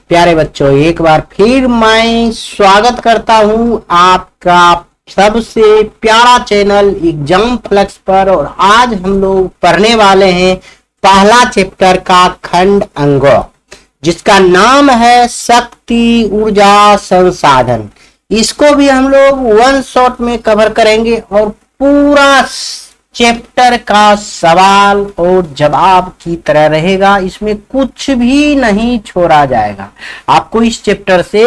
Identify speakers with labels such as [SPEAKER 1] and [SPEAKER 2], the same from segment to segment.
[SPEAKER 1] प्यारे बच्चों, एक बार फिर मैं स्वागत करता हूं आपका सबसे प्यारा चैनल एग्जाम फ्लक्स पर। और आज हम लोग पढ़ने वाले हैं पहला चैप्टर का खंड अंग, जिसका नाम है शक्ति, ऊर्जा, संसाधन। इसको भी हम लोग वन शॉट में कवर करेंगे और पूरा चैप्टर का सवाल और जवाब की तरह रहेगा। इसमें कुछ भी नहीं छोड़ा जाएगा, आपको इस चैप्टर से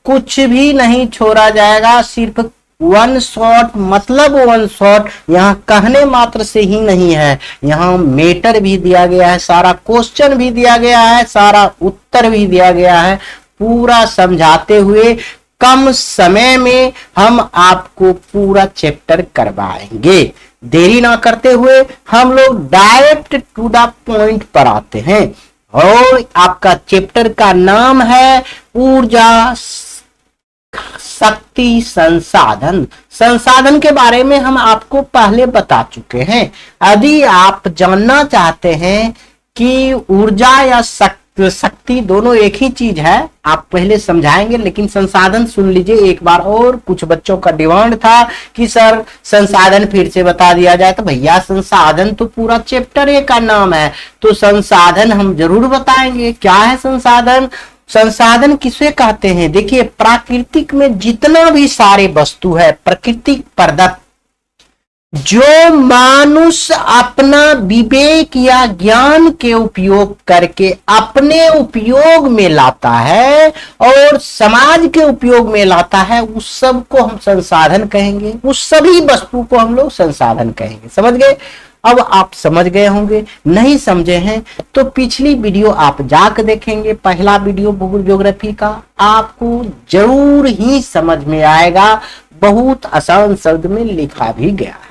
[SPEAKER 1] कुछ भी नहीं छोड़ा जाएगा। सिर्फ वन शॉट, मतलब वन शॉट यहाँ कहने मात्र से ही नहीं है, यहाँ मैटर भी दिया गया है, सारा क्वेश्चन भी दिया गया है, सारा उत्तर भी दिया गया है। पूरा समझाते हुए कम समय में हम आपको पूरा चैप्टर करवाएंगे। देरी ना करते हुए हम लोग डायरेक्ट टू द पॉइंट पर आते हैं। और आपका चैप्टर का नाम है ऊर्जा, शक्ति, संसाधन। संसाधन के बारे में हम आपको पहले बता चुके हैं। यदि आप जानना चाहते हैं कि ऊर्जा या शक्ति दोनों एक ही चीज है, आप पहले समझाएंगे, लेकिन संसाधन सुन लीजिए एक बार और। कुछ बच्चों का डिमांड था कि सर संसाधन फिर से बता दिया जाए, तो भैया संसाधन तो पूरा चैप्टर ए का नाम है, तो संसाधन हम जरूर बताएंगे। क्या है संसाधन? संसाधन किसे कहते हैं? देखिए, प्राकृतिक में जितना भी सारे वस्तु है, प्राकृतिक पदार्थ जो मनुष्य अपना विवेक या ज्ञान के उपयोग करके अपने उपयोग में लाता है और समाज के उपयोग में लाता है, उस सब को हम संसाधन कहेंगे। उस सभी वस्तु को हम लोग संसाधन कहेंगे। समझ गए? अब आप समझ गए होंगे। नहीं समझे हैं तो पिछली वीडियो आप जाकर देखेंगे, पहला वीडियो भूगोल ज्योग्राफी का, आपको जरूर ही समझ में आएगा। बहुत आसान शब्द में लिखा भी गया है।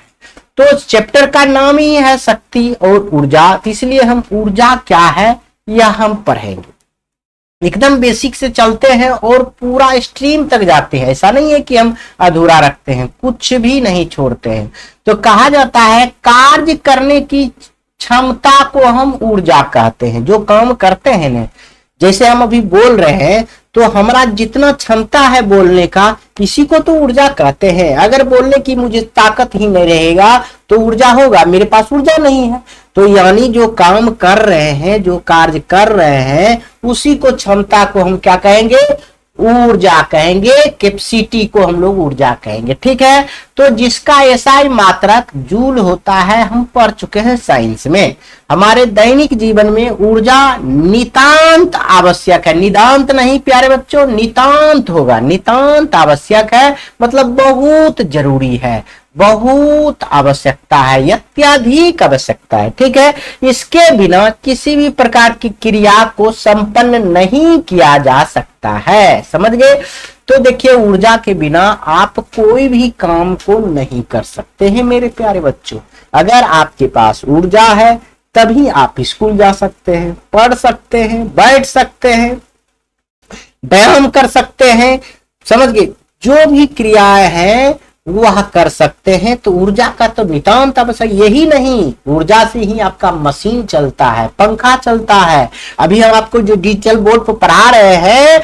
[SPEAKER 1] तो चैप्टर का नाम ही है शक्ति और ऊर्जा, इसलिए हम ऊर्जा क्या है यह हम पढ़ेंगे। एकदम बेसिक से चलते हैं और पूरा स्ट्रीम तक जाते हैं। ऐसा नहीं है कि हम अधूरा रखते हैं, कुछ भी नहीं छोड़ते हैं। तो कहा जाता है कार्य करने की क्षमता को हम ऊर्जा कहते हैं। जो काम करते हैं ना, जैसे हम अभी बोल रहे हैं, तो हमारा जितना क्षमता है बोलने का, इसी को तो ऊर्जा कहते हैं। अगर बोलने की मुझे ताकत ही नहीं रहेगा तो ऊर्जा होगा? मेरे पास ऊर्जा नहीं है। तो यानी जो काम कर रहे हैं, जो कार्य कर रहे हैं, उसी को क्षमता को हम क्या कहेंगे? ऊर्जा कहेंगे। कैपेसिटी को हम लोग ऊर्जा कहेंगे। ठीक है। तो जिसका एसआई मात्रक जूल होता है, हम पढ़ चुके हैं साइंस में। हमारे दैनिक जीवन में ऊर्जा नितांत आवश्यक है। निदांत नहीं प्यारे बच्चों, नितांत होगा। नितांत आवश्यक है मतलब बहुत जरूरी है, बहुत आवश्यकता है, अत्यधिक आवश्यकता है। ठीक है। इसके बिना किसी भी प्रकार की क्रिया को संपन्न नहीं किया जा सकता है। समझ गए? तो देखिए, ऊर्जा के बिना आप कोई भी काम को नहीं कर सकते हैं मेरे प्यारे बच्चों। अगर आपके पास ऊर्जा है तभी आप स्कूल जा सकते हैं, पढ़ सकते हैं, बैठ सकते हैं, व्यायाम कर सकते हैं। समझ गए? जो भी क्रियाएं हैं वह कर सकते हैं। तो ऊर्जा का तो नितांत आवश्यक। यही नहीं, ऊर्जा से ही आपका मशीन चलता है, पंखा चलता है। अभी हम आपको जो डिजिटल बोर्ड पर पढ़ा रहे हैं,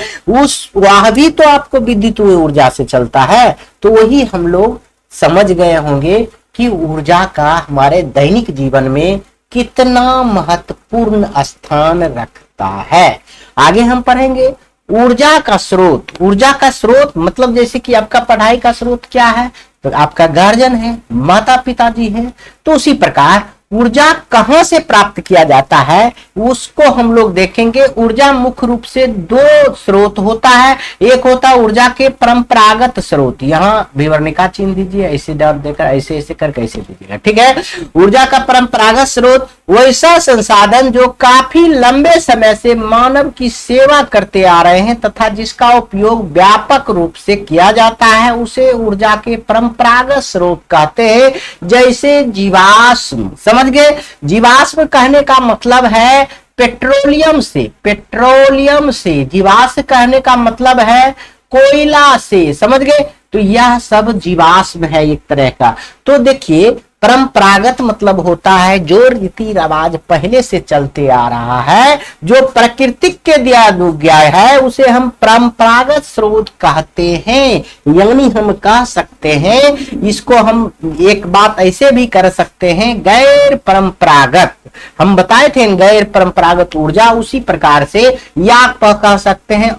[SPEAKER 1] वह भी तो आपको विद्युत ऊर्जा से चलता है। तो वही हम लोग समझ गए होंगे कि ऊर्जा का हमारे दैनिक जीवन में कितना महत्वपूर्ण स्थान रखता है। आगे हम पढ़ेंगे ऊर्जा का स्रोत। ऊर्जा का स्रोत मतलब जैसे कि आपका पढ़ाई का स्रोत क्या है, तो आपका गार्जियन है, माता पिताजी है। तो उसी प्रकार ऊर्जा कहां से प्राप्त किया जाता है उसको हम लोग देखेंगे। ऊर्जा मुख्य रूप से दो स्रोत होता है। एक होता है ऊर्जा के परंपरागत स्रोत, यहाँ विवरणिका चिन्ह दीजिए, ऐसे डॉट देकर ऐसे ऐसे करके ऐसे दीजिएगा। ठीक है। ऊर्जा का परंपरागत स्रोत वैसा संसाधन जो काफी लंबे समय से मानव की सेवा करते आ रहे हैं तथा जिसका उपयोग व्यापक रूप से किया जाता है, उसे ऊर्जा के परंपरागत स्रोत कहते हैं। जैसे जीवाश्म। समझ गए? जीवाश्म कहने का मतलब है पेट्रोलियम से। पेट्रोलियम से जीवाश्म कहने का मतलब है कोयला से। समझ गए? तो यह सब जीवाश्म है एक तरह का। तो देखिए, परंपरागत मतलब होता है जो रीति रिवाज पहले से चलते आ रहा है, जो प्राकृतिक के दिया गया है, उसे हम परंपरागत स्रोत कहते हैं। यानी हम कह सकते हैं, इसको हम एक बात ऐसे भी कर सकते हैं, गैर परंपरागत। हम बताए थे गैर परंपरागत ऊर्जा, उसी प्रकार से या कह सकते हैं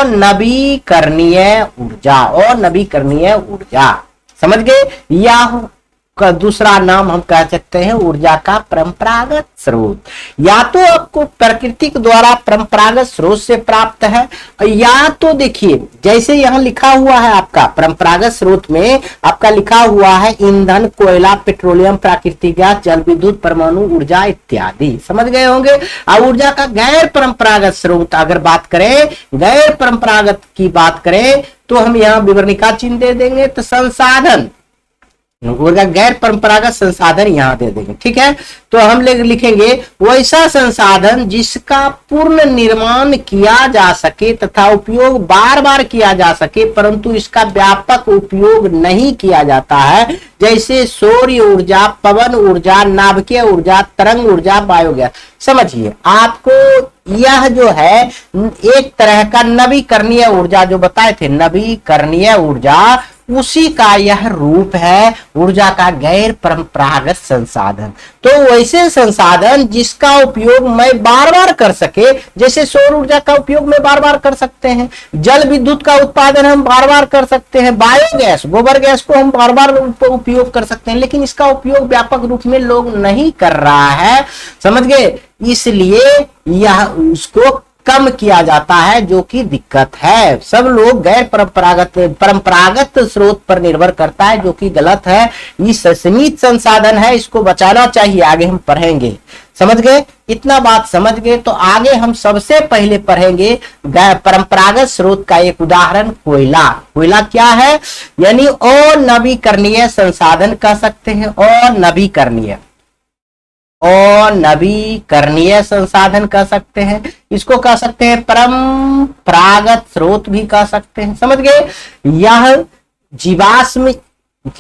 [SPEAKER 1] अनवीकरणीय ऊर्जा। अनवीकरणीय ऊर्जा समझ गए, या का दूसरा नाम हम कह सकते हैं ऊर्जा का परंपरागत स्रोत। या तो आपको प्राकृतिक द्वारा परंपरागत स्रोत से प्राप्त है, या तो देखिए जैसे यहाँ लिखा हुआ है आपका परंपरागत स्रोत में आपका लिखा हुआ है ईंधन, कोयला, पेट्रोलियम, प्राकृतिक गैस, जल विद्युत, परमाणु ऊर्जा इत्यादि। समझ गए होंगे। अब ऊर्जा का गैर परंपरागत स्रोत अगर बात करें, गैर परंपरागत की बात करें तो हम यहाँ विवरणिका चिन्ह दे देंगे। तो संसाधन, ऊर्जा गैर परंपरागत संसाधन यहां दे देंगे, ठीक है। तो हम लिखेंगे वैसा संसाधन जिसका पूर्ण निर्माण किया जा सके तथा उपयोग बार बार किया जा सके, परंतु इसका व्यापक उपयोग नहीं किया जाता है, जैसे सौर ऊर्जा, पवन ऊर्जा, नाभिकीय ऊर्जा, तरंग ऊर्जा, बायोगैस। समझिए आपको यह जो है एक तरह का नवीकरणीय ऊर्जा जो बताए थे, नवीकरणीय ऊर्जा, उसी का यह रूप है ऊर्जा का गैर परंपरागत संसाधन। तो वैसे संसाधन जिसका उपयोग मैं बार बार कर सके, जैसे सौर ऊर्जा का उपयोग में बार बार कर सकते हैं, जल विद्युत का उत्पादन हम बार बार कर सकते हैं, बायोगैस, गोबर गैस को हम बार बार उपयोग कर सकते हैं, लेकिन इसका उपयोग व्यापक रूप में लोग नहीं कर रहा है। समझ गए, इसलिए यह उसको कम किया जाता है, जो कि दिक्कत है। सब लोग गैर परंपरागत स्रोत पर निर्भर करता है, जो कि गलत है। ये सीमित संसाधन है, इसको बचाना चाहिए। आगे हम पढ़ेंगे। समझ गए, इतना बात समझ गए तो आगे हम सबसे पहले पढ़ेंगे परंपरागत स्रोत का एक उदाहरण, कोयला। कोयला क्या है, यानी अनवीकरणीय संसाधन कह सकते हैं। अनवीकरणीय संसाधन कह सकते हैं, इसको कह सकते हैं परंपरागत स्रोत भी कह सकते हैं। समझ गए, यह जीवाश्म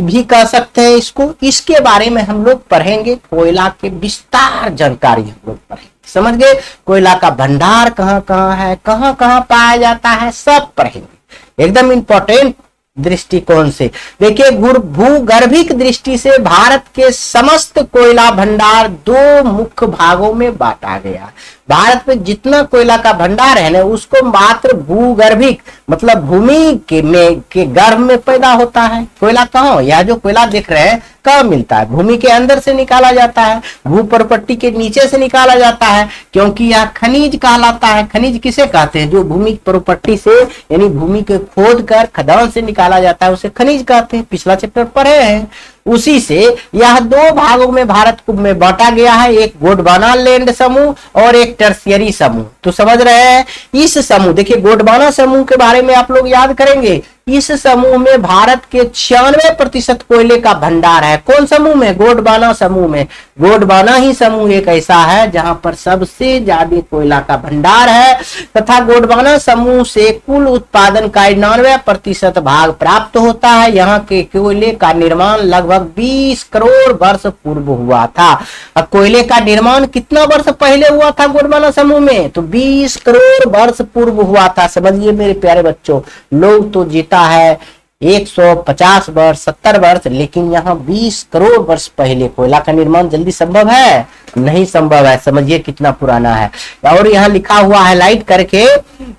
[SPEAKER 1] भी कह सकते हैं इसको। इसके बारे में हम लोग पढ़ेंगे, कोयला के विस्तार जानकारी हम लोग पढ़ेंगे। समझ गए, कोयला का भंडार कहाँ कहाँ है, कहाँ कहाँ पाया जाता है, सब पढ़ेंगे एकदम इंपॉर्टेंट दृष्टिकोण से। देखिए, भूगर्भिक दृष्टि से भारत के समस्त कोयला भंडार दो मुख्य भागों में बांटा गया। भारत में जितना कोयला का भंडार है ना, उसको मात्र भूगर्भिक मतलब भूमि के गर्भ में पैदा होता है। कोयला कहाँ, यह जो कोयला देख रहे हैं कहाँ मिलता है, भूमि के अंदर से निकाला जाता है, भूपरपट्टी के नीचे से निकाला जाता है, क्योंकि यह खनिज कहलाता है। खनिज किसे कहते हैं, जो भूमि परोपट्टी से यानी भूमि के खोद कर खदान से निकाला जाता है, उसे खनिज कहते हैं। पिछला चैप्टर पढ़े हैं। उसी से यह दो भागों में भारत को में बांटा गया है, एक गोंडवाना लैंड समूह और एक टर्शियरी समूह। तो समझ रहे हैं, इस समूह, देखिए गोंडवाना समूह के बारे में आप लोग याद करेंगे। इस समूह में भारत के 96% कोयले का भंडार है। कौन समूह में, गोंडवाना समूह में। गोंडवाना ही समूह एक ऐसा है जहां पर सबसे ज्यादा कोयला का भंडार है, तथा गोंडवाना समूह से कुल उत्पादन का 99% भाग प्राप्त होता है। यहाँ के कोयले का निर्माण लगभग 20 करोड़ वर्ष पूर्व हुआ था। अब कोयले का निर्माण कितना वर्ष पहले हुआ था गोंडवाना समूह में, तो 20 करोड़ वर्ष पूर्व हुआ था। समझिए मेरे प्यारे बच्चों, लोग तो जीता है 150 वर्ष, 70 वर्ष, लेकिन यहाँ 20 करोड़ वर्ष पहले कोयला का निर्माण जल्दी संभव है, नहीं संभव है। समझिए कितना पुराना है। और यहाँ लिखा हुआ है हाईलाइट करके,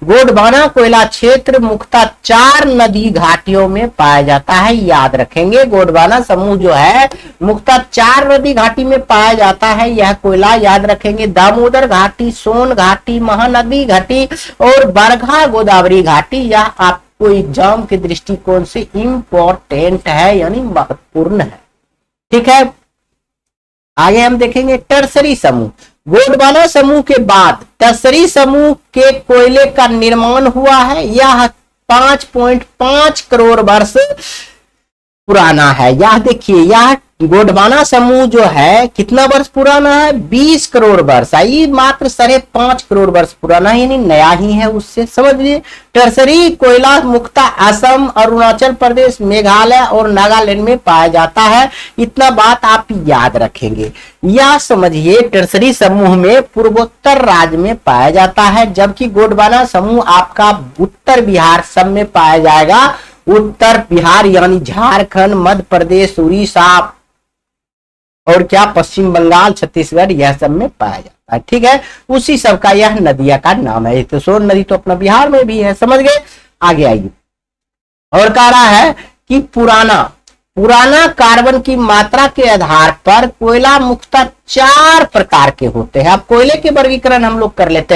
[SPEAKER 1] गोंडवाना कोयला क्षेत्र मुख्यतः 4 नदी घाटियों में पाया जाता है। याद रखेंगे, गोंडवाना समूह जो है मुख्यतः 4 नदी घाटी में पाया जाता है। यह कोयला याद रखेंगे, दामोदर घाटी, सोन घाटी, महानदी घाटी और बरघा गोदावरी घाटी। यह आपको एग्जाम के दृष्टिकोण से इंपॉर्टेंट है, यानी महत्वपूर्ण है। ठीक है, आगे हम देखेंगे टर्सरी समूह। गोंडवाना समूह के बाद टर्सरी समूह के कोयले का निर्माण हुआ है। यह 5.5 करोड़ वर्ष पुराना है। यह देखिए, यह गोंडवाना समूह जो है कितना वर्ष पुराना है? 20 करोड़ वर्ष। ये मात्र 5.5 करोड़ वर्ष पुराना है, यानी नया ही है उससे, समझ लीजिए। टर्सरी कोयला मुख्यतः असम, अरुणाचल प्रदेश, मेघालय और नागालैंड में पाया जाता है। इतना बात आप याद रखेंगे। या समझिए टर्सरी समूह में पूर्वोत्तर राज्य में पाया जाता है, जबकि गोंडवाना समूह आपका उत्तर बिहार सब में पाया जाएगा। उत्तर बिहार यानी झारखंड, मध्य प्रदेश, उड़ीसा और क्या पश्चिम बंगाल, छत्तीसगढ़, यह सब में पाया जाता है। ठीक है, उसी सब का यह नदिया का नाम है। तो सोन नदी तो अपना बिहार में भी है, समझ गए। आगे आइए, और कह रहा है कि पुराना कार्बन की मात्रा के आधार पर कोयला मुख्यतः 4 प्रकार के होते हैं। अब कोयले के वर्गीकरण हम लोग कर लेते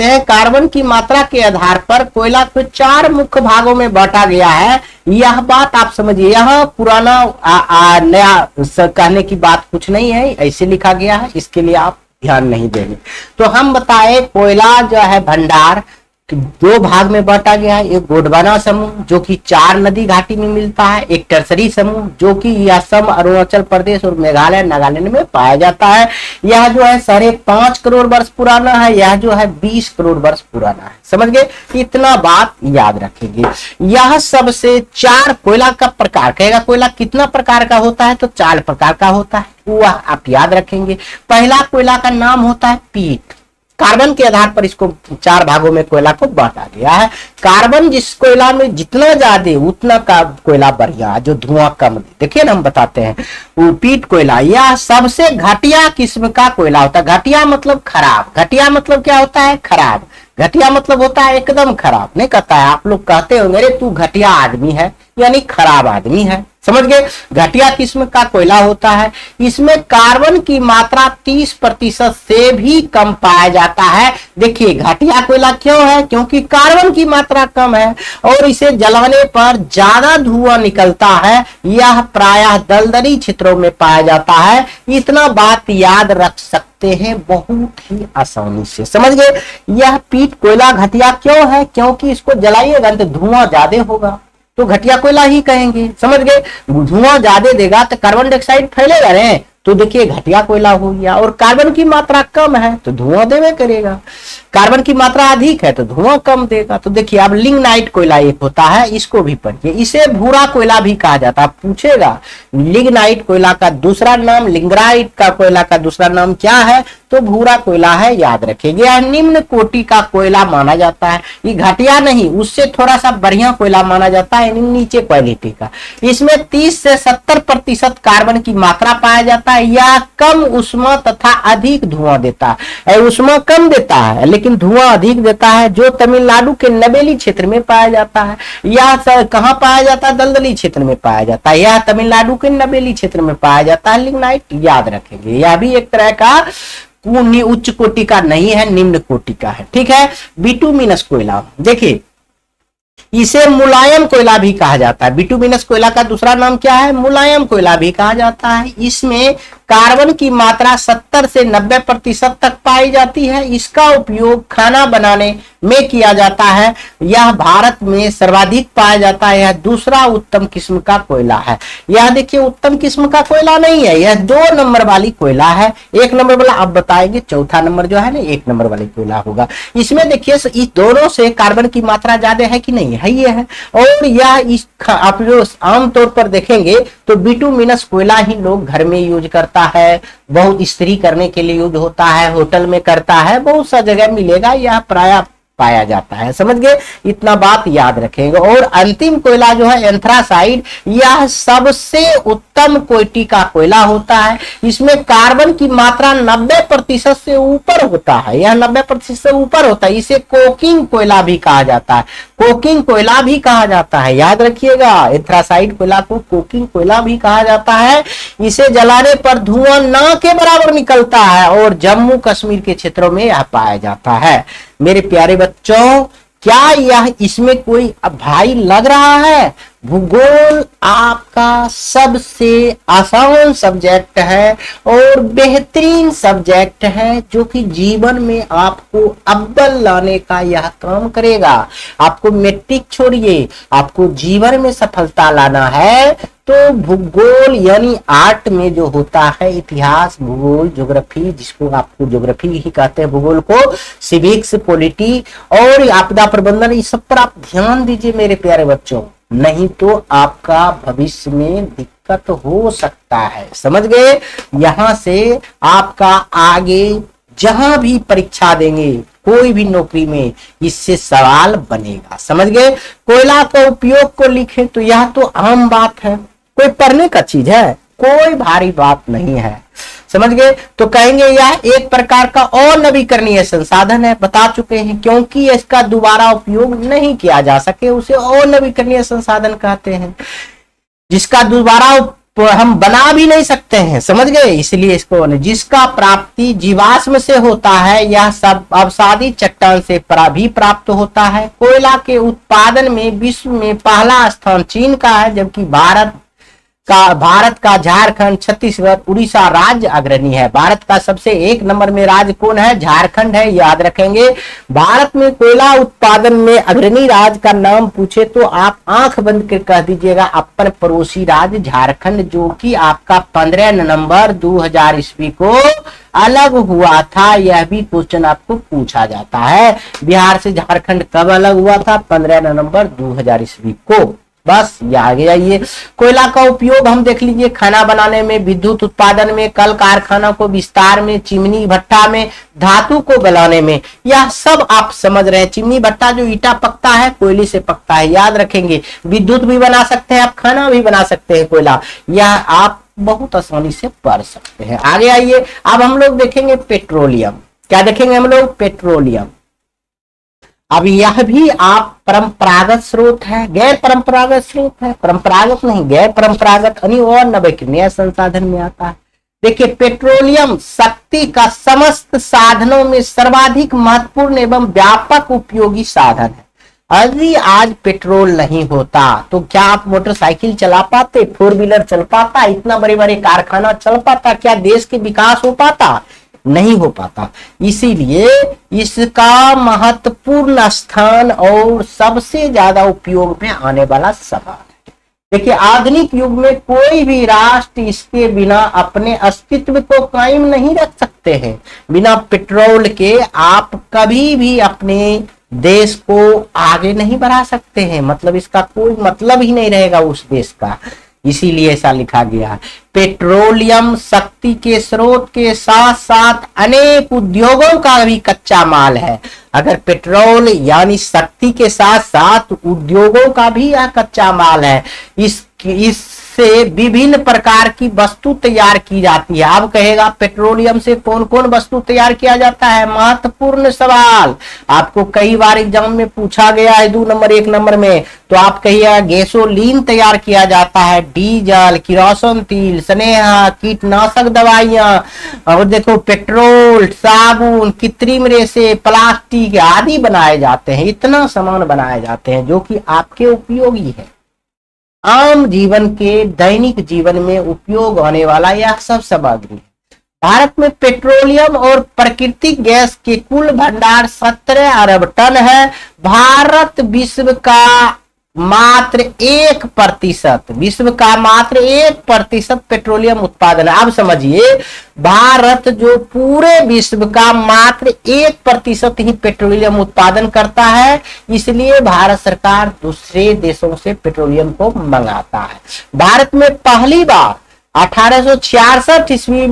[SPEAKER 1] हैं, कार्बन की मात्रा के आधार पर कोयला को 4 मुख्य भागों में बांटा गया है। यह बात आप समझिए, यह पुराना नया कहने की बात कुछ नहीं है, ऐसे लिखा गया है, इसके लिए आप ध्यान नहीं देंगे। तो हम बताए कोयला जो है भंडार 2 भाग में बांटा गया है। एक गोंडवाना समूह जो कि 4 नदी घाटी में मिलता है, एक टर्सरी समूह जो कि असम, अरुणाचल प्रदेश और मेघालय, नागालैंड में पाया जाता है। यह जो है 5.5 करोड़ वर्ष पुराना है, यह जो है 20 करोड़ वर्ष पुराना है, समझ गए। इतना बात याद रखेंगे। यह सबसे 4 कोयला का प्रकार, कहेगा कोयला कितना प्रकार का होता है, तो 4 प्रकार का होता है, वह आप याद रखेंगे। पहला कोयला का नाम होता है पीट। कार्बन के आधार पर इसको 4 भागों में कोयला को बांटा गया है। कार्बन जिस कोयला में जितना ज्यादा उतना का कोयला बढ़िया, जो धुआं कम दे। देखिए ना, हम बताते हैं वो पीट कोयला यह सबसे घटिया किस्म का कोयला होता है। घटिया मतलब खराब, घटिया मतलब क्या होता है? खराब। घटिया मतलब होता है एकदम खराब। नहीं कहता है, आप लोग कहते होंगे अरे तू घटिया आदमी है, यानी खराब आदमी है, समझ गए। घटिया किस्म का कोयला होता है। इसमें कार्बन की मात्रा 30% से भी कम पाया जाता है। देखिए घटिया कोयला क्यों है? क्योंकि कार्बन की मात्रा कम है और इसे जलाने पर ज्यादा धुआं निकलता है। यह प्रायः दलदली क्षेत्रों में पाया जाता है। इतना बात याद रख सकते हैं बहुत ही आसानी से, समझ गए। यह पीट कोयला घटिया क्यों है? क्योंकि इसको जलाइएगा तो धुआं ज्यादा होगा, तो घटिया कोयला ही कहेंगे, समझ गए। धुआं ज्यादा देगा तो कार्बन डाइऑक्साइड फैलेगा रे, तो देखिए घटिया कोयला हो गया। और कार्बन की मात्रा कम है तो धुआं देवे करेगा, कार्बन की मात्रा अधिक है तो धुआं कम देगा। तो देखिए अब लिग्नाइट कोयला एक होता है, इसको भी पढ़िए। इसे भूरा कोयला भी कहा जाता है। पूछेगा लिग्नाइट कोयला का दूसरा नाम, लिंगराइट का कोयला का दूसरा नाम क्या है? तो भूरा कोयला है, याद रखेंगे। यह निम्न कोटि का कोयला माना जाता है। ये घटिया नहीं, उससे थोड़ा सा बढ़िया कोयला माना जाता है, नीचे क्वालिटी का। इसमें 30 से 70% कार्बन की मात्रा पाया जाता है। यह कम उष्मा तथा अधिक धुआं देता है। उष्मा कम देता है लेकिन धुआं अधिक देता है, जो तमिलनाडु के नवेली क्षेत्र में पाया जाता है। यह कहाँ पाया जाता है? दलदली क्षेत्र में पाया जाता है। यह तमिलनाडु के नवेली क्षेत्र में पाया जाता है। लिग्नाइट याद रखेंगे। यह भी एक तरह का उच्च कोटि का नहीं है, निम्न कोटि का है, ठीक है। बिटुमिनस कोयला, देखिए इसे मुलायम कोयला भी कहा जाता है। बिटुमिनस कोयला का दूसरा नाम क्या है? मुलायम कोयला भी कहा जाता है। इसमें कार्बन की मात्रा 70 से 90% तक पाई जाती है। इसका उपयोग खाना बनाने में किया जाता है। यह भारत में सर्वाधिक पाया जाता है। यह दूसरा उत्तम किस्म का कोयला है। यह देखिए उत्तम किस्म का कोयला नहीं है, यह 2 नंबर वाली कोयला है। 1 नंबर वाला अब बताएंगे, चौथा नंबर जो है ना 1 नंबर वाली कोयला होगा। इसमें देखिए इस दोनों से कार्बन की मात्रा ज्यादा है कि नहीं है? ये है। और यह आप जो आमतौर पर देखेंगे तो बिटुमिनस कोयला ही लोग घर में यूज करता है, बहुत इस्त्री करने के लिए यूज होता है, होटल में करता है, बहुत सा जगह मिलेगा। यह प्रायः पाया जाता है, समझ गए। इतना बात याद रखेंगे। और अंतिम कोयला जो है एंथ्रासाइड, यह सबसे उत्तम कोटि का कोयला होता है। इसमें कार्बन की मात्रा 90% से ऊपर होता है। यह 90% से ऊपर होता है। इसे कोकिंग कोयला भी कहा जाता है। कोकिंग कोयला भी कहा जाता है, याद रखिएगा। एंथ्रासाइड कोयला को कोकिंग कोयला भी कहा जाता है। इसे जलाने पर धुआं ना के बराबर निकलता है और जम्मू कश्मीर के क्षेत्रों में यह पाया जाता है। मेरे प्यारे बच्चों, क्या यह इसमें कोई भाई लग रहा है? भूगोल आपका सबसे आसान सब्जेक्ट है और बेहतरीन सब्जेक्ट है, जो कि जीवन में आपको अव्वल लाने का यह काम करेगा। आपको मैट्रिक छोड़िए, आपको जीवन में सफलता लाना है तो भूगोल यानी आर्ट में जो होता है इतिहास, भूगोल, ज्योग्राफी, जिसको आपको ज्योग्राफी ही कहते हैं भूगोल को, सिविक्स, पॉलिटी और आपदा प्रबंधन, इस सब पर आप ध्यान दीजिए मेरे प्यारे बच्चों, नहीं तो आपका भविष्य में दिक्कत हो सकता है। समझ गए? यहां से आपका आगे जहां भी परीक्षा देंगे कोई भी नौकरी में इससे सवाल बनेगा। समझ गए? कोयला का उपयोग को लिखें तो यह तो आम बात है, कोई पढ़ने का चीज है, कोई भारी बात नहीं है। समझ गए? तो कहेंगे यह एक प्रकार का अनवीकरणीय संसाधन है, बता चुके हैं, क्योंकि इसका दोबारा उपयोग नहीं किया जा सके उसे अनवीकरणीय संसाधन कहते हैं, जिसका दोबारा हम बना भी नहीं सकते हैं। समझ गए? इसलिए इसको, जिसका प्राप्ति जीवाश्म से होता है, यह सब अवसादी चट्टान से भी प्राप्त होता है। कोयला के उत्पादन में विश्व में पहला स्थान चीन का है, जबकि भारत का झारखंड, छत्तीसगढ़, उड़ीसा राज्य अग्रणी है। भारत का सबसे एक नंबर में राज्य कौन है? झारखंड है, याद रखेंगे। भारत में कोयला उत्पादन में अग्रणी राज्य का नाम पूछे तो आप आंख बंद कर कह दीजिएगा अपन पड़ोसी राज्य झारखंड, जो कि आपका 15 नवंबर 2000 ईस्वी को अलग हुआ था। यह भी क्वेश्चन आपको पूछा जाता है, बिहार से झारखंड कब अलग हुआ था? 15 नवंबर 2000 ईस्वी को। बस ये आगे जाइए। कोयला का उपयोग हम देख लीजिए, खाना बनाने में, विद्युत उत्पादन में, कल कारखाना को विस्तार में, चिमनी भट्टा में, धातु को गलाने में, यह सब आप समझ रहे हैं। चिमनी भट्टा जो ईटा पकता है कोयले से पकता है, याद रखेंगे। विद्युत भी बना सकते हैं आप, खाना भी बना सकते हैं कोयला, यह आप बहुत आसानी से पढ़ सकते हैं। आगे आइए, अब हम लोग देखेंगे पेट्रोलियम। क्या देखेंगे हम लोग? पेट्रोलियम। अब यह भी आप परंपरागत स्रोत है, गैर परंपरागत स्रोत है, परंपरागत नहीं गैर परंपरागत अनवीकरणीय संसाधन में आता है। देखिए, पेट्रोलियम शक्ति का समस्त साधनों में सर्वाधिक महत्वपूर्ण एवं व्यापक उपयोगी साधन है। यदि आज पेट्रोल नहीं होता तो क्या आप मोटरसाइकिल चला पाते, 4 व्हीलर चल पाता, इतना बड़े बड़े कारखाना चल पाता, क्या देश के विकास हो पाता? नहीं हो पाता। इसीलिए इसका महत्वपूर्ण स्थान और सबसे ज्यादा उपयोग में आने वाला सवाल है। देखिए, आधुनिक युग में कोई भी राष्ट्र इसके बिना अपने अस्तित्व को कायम नहीं रख सकते हैं। बिना पेट्रोल के आप कभी भी अपने देश को आगे नहीं बढ़ा सकते हैं, मतलब इसका कोई मतलब ही नहीं रहेगा उस देश का। इसीलिए ऐसा लिखा गया है। पेट्रोलियम शक्ति के स्रोत के साथ साथ अनेक उद्योगों का भी कच्चा माल है। अगर पेट्रोल यानी शक्ति के साथ साथ उद्योगों का भी यह कच्चा माल है। इससे विभिन्न प्रकार की वस्तु तैयार की जाती है। अब कहेगा पेट्रोलियम से कौन कौन वस्तु तैयार किया जाता है? महत्वपूर्ण सवाल आपको कई बार एग्जाम में पूछा गया है, 2 नंबर 1 नंबर में। तो आप कहिए गैसोलीन तैयार किया जाता है, डीजल, किरोसिन तेल, स्नेहा, कीटनाशक दवाइयां, और देखो पेट्रोल, साबुन, कृत्रिम रेशे, प्लास्टिक आदि बनाए जाते हैं। इतना सामान बनाए जाते हैं जो कि आपके उपयोगी है, आम जीवन के दैनिक जीवन में उपयोग होने वाला यह सब सामग्री है। भारत में पेट्रोलियम और प्राकृतिक गैस के कुल भंडार 17 अरब टन है। भारत विश्व का मात्र 1% पेट्रोलियम उत्पादन है। अब समझिए, भारत जो पूरे विश्व का मात्र 1% ही पेट्रोलियम उत्पादन करता है, इसलिए भारत सरकार दूसरे देशों से पेट्रोलियम को मंगाता है। भारत में पहली बार 1866 ईस्वी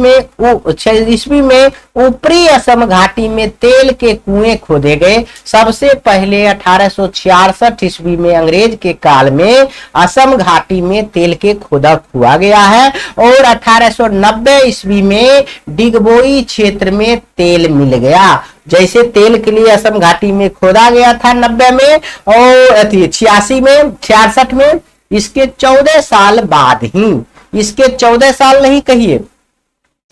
[SPEAKER 1] में ऊपरी असम घाटी में तेल के कुएं खोदे गए। सबसे पहले 1866 ईस्वी में अंग्रेज के काल में असम घाटी में तेल के खोदा हुआ गया है, और 1890 ईस्वी में डिगबोई क्षेत्र में तेल मिल गया। जैसे तेल के लिए असम घाटी में खोदा गया था 90 में और 66 में, इसके 14 साल बाद ही, इसके 14 साल नहीं कहिए,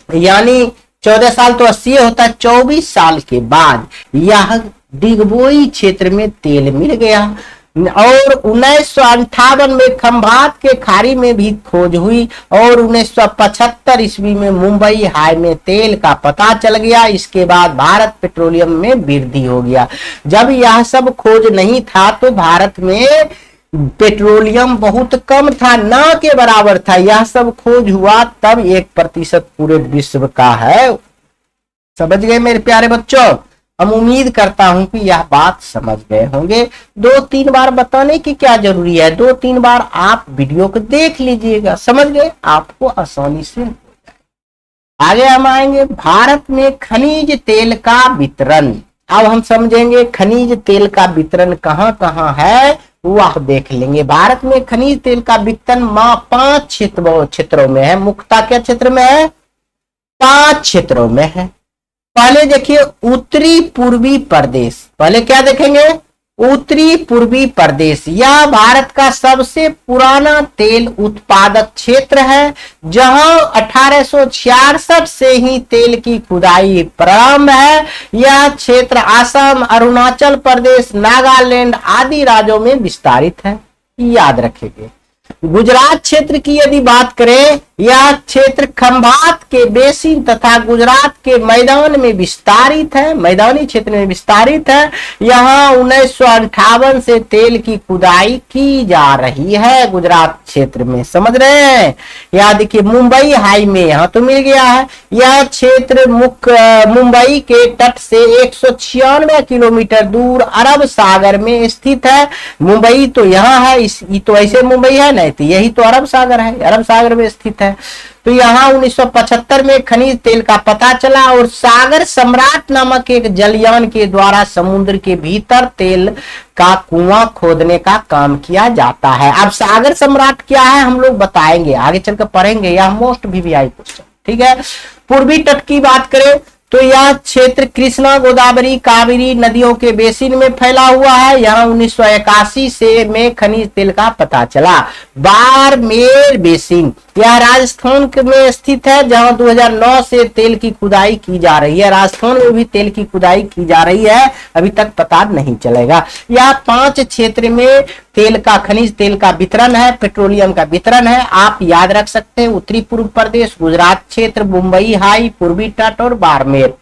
[SPEAKER 1] यानी 14 साल तो 80 होता है, 24 साल के बाद यह डिगबोई क्षेत्र में तेल मिल गया। और 1958 में खंभात के खाड़ी में भी खोज हुई, और 1975 ईस्वी में मुंबई हाई में तेल का पता चल गया। इसके बाद भारत पेट्रोलियम में वृद्धि हो गया। जब यह सब खोज नहीं था तो भारत में पेट्रोलियम बहुत कम था, ना के बराबर था। यह सब खोज हुआ तब 1% पूरे विश्व का है। समझ गए मेरे प्यारे बच्चों? हम उम्मीद करता हूं कि यह बात समझ गए होंगे। 2-3 बार बताने की क्या जरूरी है, 2-3 बार आप वीडियो को देख लीजिएगा, समझ गए, आपको आसानी से हो जाए। आगे हम आएंगे भारत में खनिज तेल का वितरण। अब हम समझेंगे खनिज तेल का वितरण कहां कहां है, वह देख लेंगे। भारत में खनिज तेल का वितरण 5 क्षेत्रों में है। मुख्यतः क्या क्षेत्र में है? 5 क्षेत्रों में है। पहले देखिए उत्तरी पूर्वी प्रदेश। पहले क्या देखेंगे? उत्तरी पूर्वी प्रदेश। यह भारत का सबसे पुराना तेल उत्पादक क्षेत्र है, जहां 1866 से ही तेल की खुदाई प्रारंभ है। यह क्षेत्र असम, अरुणाचल प्रदेश, नागालैंड आदि राज्यों में विस्तारित है, याद रखेंगे। गुजरात क्षेत्र की यदि बात करें, यह क्षेत्र खंभात के बेसिन तथा गुजरात के मैदान में विस्तारित है, मैदानी क्षेत्र में विस्तारित है। यहाँ 1958 से तेल की खुदाई की जा रही है गुजरात क्षेत्र में, समझ रहे हैं? यहाँ देखिए मुंबई हाईवे यहाँ तो मिल गया है। यह क्षेत्र मुंबई के तट से 196 किलोमीटर दूर अरब सागर में स्थित है। मुंबई तो यहाँ है, तो ऐसे मुंबई है नहीं, तो यही तो अरब सागर है, अरब सागर में स्थित है। तो यहाँ 1975 में खनिज तेल का पता चला और सागर सम्राट नामक एक जलयान के द्वारा समुद्र के भीतर तेल का कुआं खोदने का काम किया जाता है। अब सागर सम्राट क्या है हम लोग बताएंगे, आगे चलकर पढ़ेंगे, यह मोस्ट VVI क्वेश्चन, ठीक है। पूर्वी तट की बात करें तो यह क्षेत्र कृष्णा, गोदावरी, कावेरी नदियों के बेसिन में फैला हुआ है। यहाँ 1981 से में खनिज तेल का पता चला। बारमेर बेसिन यह राजस्थान में स्थित है, जहां 2009 से तेल की खुदाई की जा रही है। राजस्थान में भी तेल की खुदाई की जा रही है, अभी तक पता नहीं चलेगा। यह 5 क्षेत्र में तेल का, खनिज तेल का वितरण है, पेट्रोलियम का वितरण है। आप याद रख सकते हैं उत्तरी पूर्व प्रदेश, गुजरात क्षेत्र, मुंबई हाई, पूर्वी तट और बाड़मेर,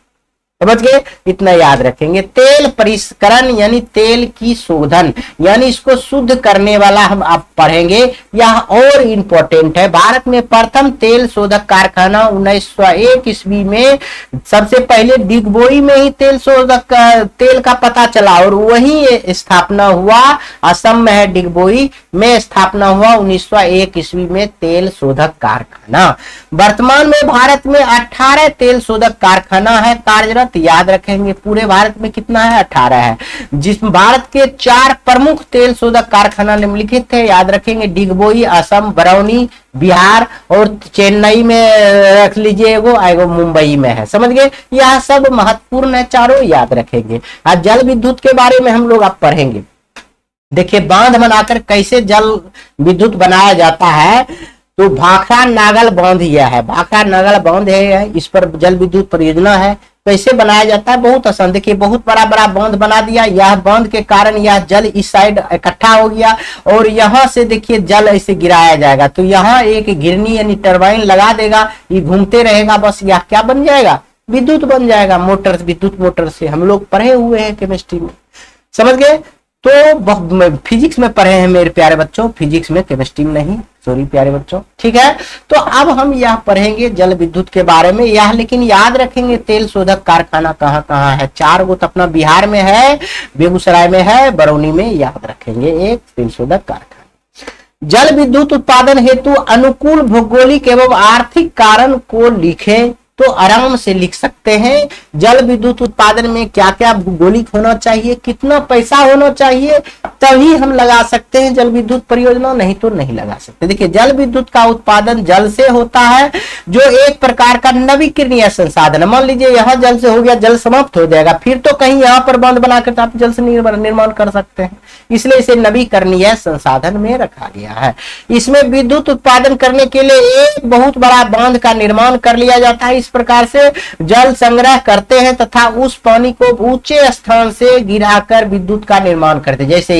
[SPEAKER 1] समझ गए? इतना याद रखेंगे। तेल परिष्करण यानी तेल की शोधन, यानी इसको शुद्ध करने वाला हम आप पढ़ेंगे, यह और इंपॉर्टेंट है। भारत में प्रथम तेल शोधक कारखाना 1901 ईस्वी में सबसे पहले डिगबोई में ही तेल शोधक तेल का पता चला और वही स्थापना हुआ, असम में है डिगबोई में स्थापना हुआ 1901 ईस्वी में तेल शोधक कारखाना। वर्तमान में भारत में 18 तेल शोधक कारखाना है कार्यरत, याद रखेंगे। पूरे भारत में कितना है? 18 है। जिसमें भारत के 4 प्रमुख तेल शोधक कारखाना निम्नलिखित है, याद रखेंगे। डिगबोई असम, बरौनी बिहार और चेन्नई में रख लीजिए, एगो मुंबई में है, समझ गए? यह सब महत्वपूर्ण है, चारों याद रखेंगे। आज जल विद्युत के बारे में हम लोग आप पढ़ेंगे। देखिए बांध बनाकर कैसे जल विद्युत बनाया जाता है, तो भाखड़ा नागल बांध यह है, भाखड़ा नागल बांध है, इस पर जल विद्युत परियोजना है। कैसे बनाया जाता है? बहुत आसान। देखिए बहुत बड़ा बड़ा बांध बना दिया, यह बांध के कारण यह जल इस साइड इकट्ठा हो गया और यहाँ से देखिए जल ऐसे गिराया जाएगा, तो यहाँ एक गिरनी यानी टरबाइन लगा देगा, ये घूमते रहेगा, बस यह क्या बन जाएगा? विद्युत बन जाएगा। मोटर, विद्युत मोटर से हम लोग पढ़े हुए हैं केमिस्ट्री में, समझ गए? तो फिजिक्स में पढ़े हैं मेरे प्यारे बच्चों, फिजिक्स में, केमिस्ट्री में नहीं, सॉरी प्यारे बच्चों, ठीक है। तो अब हम यह पढ़ेंगे जल विद्युत के बारे में यह, लेकिन याद रखेंगे तेल शोधक कारखाना कहाँ कहाँ है। 4 गो तो अपना बिहार में है, बेगूसराय में है, बरौनी में, याद रखेंगे एक तेल शोधक कारखाना। जल विद्युत उत्पादन हेतु अनुकूल भौगोलिक एवं आर्थिक कारण को लिखें तो आराम से लिख सकते हैं। जल विद्युत उत्पादन में क्या क्या भौगोलिक होना चाहिए, कितना पैसा होना चाहिए, तभी हम लगा सकते हैं जल विद्युत परियोजना, नहीं तो नहीं लगा सकते। देखिए जल विद्युत का उत्पादन जल से होता है, जो एक प्रकार का नवीकरणीय संसाधन है। मान लीजिए यहाँ जल से हो गया, जल समाप्त हो जाएगा, फिर तो कहीं यहाँ पर बांध बनाकर आप जल से निर्माण कर सकते हैं, इसलिए इसे नवीकरणीय संसाधन में रखा गया है। इसमें विद्युत उत्पादन करने के लिए एक बहुत बड़ा बांध का निर्माण कर लिया जाता है। इस प्रकार से जल संग्रह करते हैं तथा उस पानी को ऊंचे स्थान से गिराकर विद्युत का निर्माण करते हैं। जैसे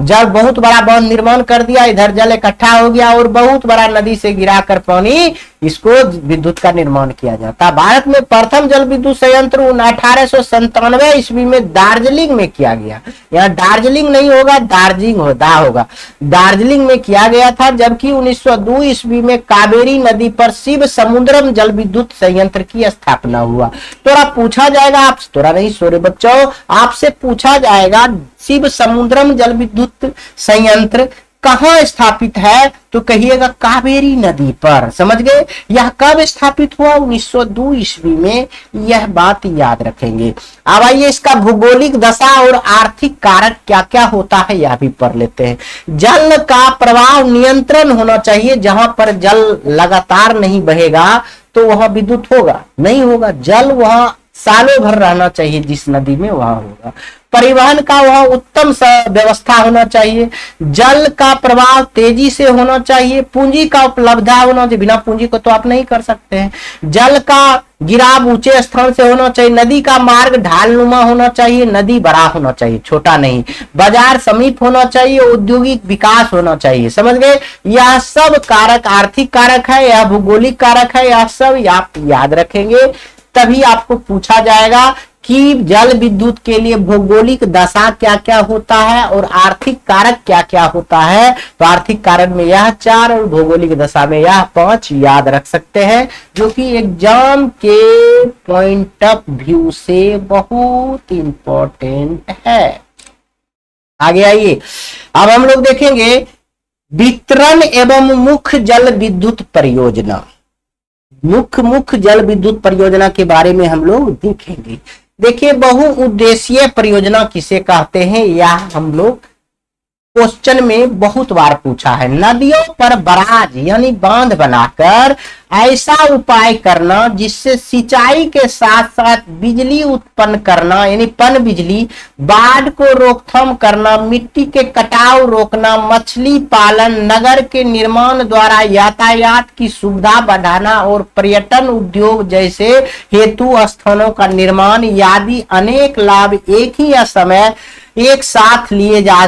[SPEAKER 1] जल बहुत बड़ा बांध निर्माण कर दिया, इधर जल इकट्ठा हो गया और बहुत बड़ा नदी से गिराकर पानी इसको विद्युत का निर्माण किया जाता है। भारत में प्रथम जल विद्युत संयंत्र 1897 ईस्वी में दार्जिलिंग में किया गया। यहाँ दार्जिलिंग नहीं होगा, दार्जिलिंग होगा। दार्जिलिंग में किया गया था। जबकि 1902 ईस्वी में कावेरी नदी पर शिव समुद्रम जल विद्युत संयंत्र की स्थापना हुआ। तोरा पूछा जाएगा, आप तोरा नहीं सोरे बच्चों, आपसे पूछा जाएगा शिव समुद्रम जल विद्युत संयंत्र कहाँ स्थापित है, तो कहिएगा कावेरी नदी पर। समझ गए? यह कब स्थापित हुआ? 1902 ईस्वी में। यह बात याद रखेंगे। अब आइए इसका भौगोलिक दशा और आर्थिक कारक क्या क्या होता है यह भी पढ़ लेते हैं। जल का प्रवाह नियंत्रण होना चाहिए। जहां पर जल लगातार नहीं बहेगा तो वहां विद्युत होगा नहीं होगा। जल वहां सालों भर रहना चाहिए, जिस नदी में वहां होगा। परिवहन का वह उत्तम व्यवस्था होना चाहिए। जल का प्रवाह तेजी से होना चाहिए। पूंजी का उपलब्धता होना चाहिए, बिना पूंजी को तो आप नहीं कर सकते हैं। जल का गिराव ऊंचे स्थान से होना चाहिए। नदी का मार्ग ढालनुमा होना चाहिए। नदी बड़ा होना चाहिए, छोटा नहीं। बाजार समीप होना चाहिए। औद्योगिक विकास होना चाहिए। समझ गए? यह सब कारक आर्थिक कारक है, यह भौगोलिक कारक है। यह सब आप याद रखेंगे, तभी आपको पूछा जाएगा कि जल विद्युत के लिए भौगोलिक दशा क्या क्या होता है और आर्थिक कारक क्या क्या होता है। तो आर्थिक कारक में यह 4 और भौगोलिक दशा में यह 5 याद रख सकते हैं, जो कि एग्जाम के पॉइंट ऑफ व्यू से बहुत इंपॉर्टेंट है। आगे आइए, अब हम लोग देखेंगे वितरण एवं मुख्य जल विद्युत परियोजना। मुख्य जल विद्युत परियोजना के बारे में हम लोग देखेंगे। देखिए, बहुउद्देशीय परियोजना किसे कहते हैं, यह हम लोग क्वेश्चन में बहुत बार पूछा है। नदियों पर बराज यानी बांध बनाकर ऐसा उपाय करना जिससे सिंचाई के साथ साथ बिजली उत्पन्न करना यानी पन बिजली, बाढ़ को रोकथाम करना, मिट्टी के कटाव रोकना, मछली पालन, नगर के निर्माण द्वारा यातायात की सुविधा बढ़ाना और पर्यटन उद्योग जैसे हेतु स्थानों का निर्माण आदि अनेक लाभ एक ही समय एक साथ लिए जा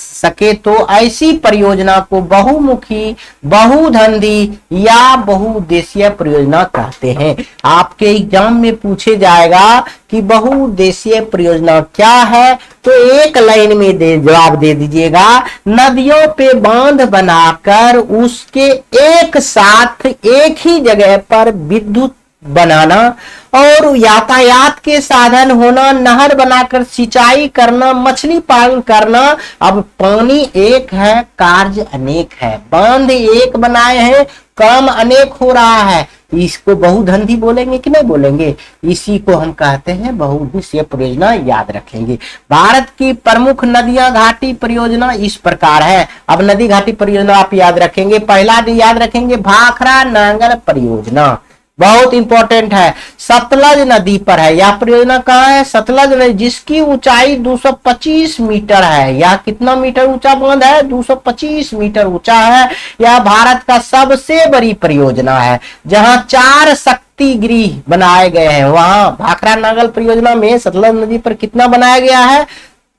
[SPEAKER 1] सके तो ऐसी परियोजना को बहुमुखी, बहुधंधी या बहुउद्देशीय परियोजना कहते हैं। आपके एग्जाम में पूछे जाएगा कि बहुउद्देशीय परियोजना क्या है, तो एक लाइन में जवाब दे दीजिएगा। नदियों पे बांध बनाकर उसके एक साथ एक ही जगह पर विद्युत बनाना और यातायात के साधन होना, नहर बनाकर सिंचाई करना, मछली पालन करना। अब पानी एक है, कार्य अनेक है। बांध एक बनाए हैं, काम अनेक हो रहा है। इसको बहुधंधी बोलेंगे कि नहीं बोलेंगे? इसी को हम कहते हैं बहुउद्देशीय परियोजना। याद रखेंगे। भारत की प्रमुख नदियां घाटी परियोजना इस प्रकार है। अब नदी घाटी परियोजना आप याद रखेंगे। पहला याद रखेंगे भाखड़ा नांगल परियोजना, बहुत इंपॉर्टेंट है। सतलज नदी पर है यह परियोजना। कहाँ है? सतलज नदी, जिसकी ऊंचाई 225 मीटर है। यह कितना मीटर ऊंचा बांध है? 225 मीटर ऊंचा है। यह भारत का सबसे बड़ी परियोजना है, जहां 4 शक्ति गृह बनाए गए हैं। वहां भाखड़ा नांगल परियोजना में सतलज नदी पर कितना बनाया गया है?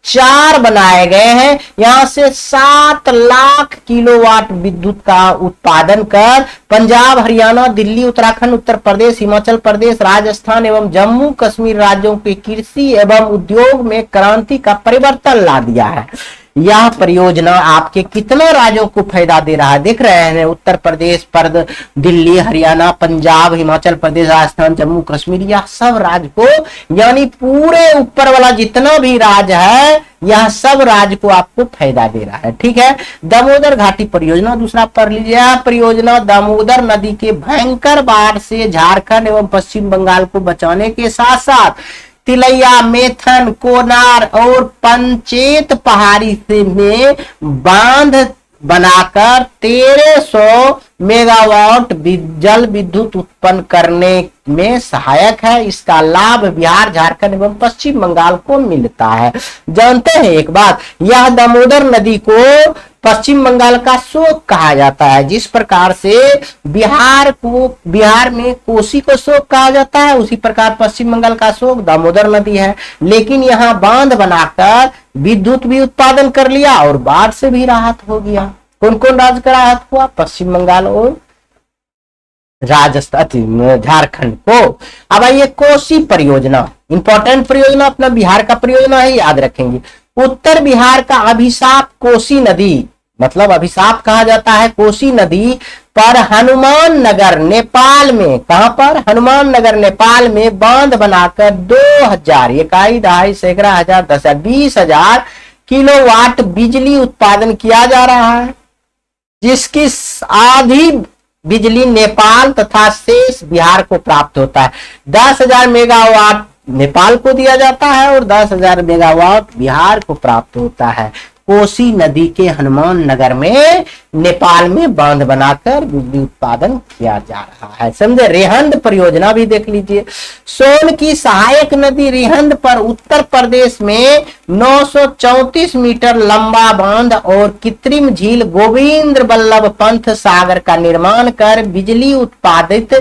[SPEAKER 1] 4 बनाए गए हैं। यहां से 7 लाख किलोवाट विद्युत का उत्पादन कर पंजाब, हरियाणा, दिल्ली, उत्तराखंड, उत्तर प्रदेश, हिमाचल प्रदेश, राजस्थान एवं जम्मू कश्मीर राज्यों के कृषि एवं उद्योग में क्रांति का परिवर्तन ला दिया है। यह परियोजना आपके कितना राज्यों को फायदा दे रहा है देख रहे हैं? उत्तर प्रदेश, दिल्ली, हरियाणा, पंजाब, हिमाचल प्रदेश, राजस्थान, जम्मू कश्मीर, यह सब राज्य को, यानी पूरे ऊपर वाला जितना भी राज्य है, यह सब राज्य को आपको फायदा दे रहा है। ठीक है। दामोदर घाटी परियोजना दूसरा पढ़ लीजिए। यह परियोजना दामोदर नदी के भयंकर बाढ़ से झारखंड एवं पश्चिम बंगाल को बचाने के साथ साथ तिलैया, मेथन, कोनार और पंचेत पहाड़ी से में बांध बनाकर 1300 मेगावाट जल विद्युत उत्पन्न करने में सहायक है। इसका लाभ बिहार, झारखंड एवं पश्चिम बंगाल को मिलता है। जानते हैं एक बात, यह दामोदर नदी को पश्चिम बंगाल का शोक कहा जाता है। जिस प्रकार से बिहार में कोसी को शोक कहा जाता है, उसी प्रकार पश्चिम बंगाल का शोक दामोदर नदी है। लेकिन यहाँ बांध बनाकर विद्युत भी उत्पादन कर लिया और बाढ़ से भी राहत हो गया। कौन कौन राज्य का राहत हुआ? पश्चिम बंगाल और राजस्थान झारखंड को। अब आइए कोसी परियोजना, इंपॉर्टेंट परियोजना, अपना बिहार का परियोजना है, याद रखेंगे। उत्तर बिहार का अभिशाप कोसी नदी, मतलब अभिशाप कहा जाता है कोसी नदी पर हनुमान नगर नेपाल में, कहां पर, हनुमान नगर नेपाल में बांध बनाकर 2000 इकाई दहाई सैकड़ा हजार 10,000 20,000 किलोवाट बिजली उत्पादन किया जा रहा है, जिसकी आधी बिजली नेपाल तथा शेष बिहार को प्राप्त होता है। 10,000 मेगावाट नेपाल को दिया जाता है और 10,000 मेगावाट बिहार को प्राप्त होता है। कोसी नदी के हनुमान नगर में नेपाल में बांध बनाकर बिजली उत्पादन किया जा रहा है, समझे। रिहंद परियोजना भी देख लीजिए। सोन की सहायक नदी रिहंद पर उत्तर प्रदेश में 934 मीटर लंबा बांध और कृत्रिम झील गोविंद बल्लभ पंत सागर का निर्माण कर बिजली उत्पादित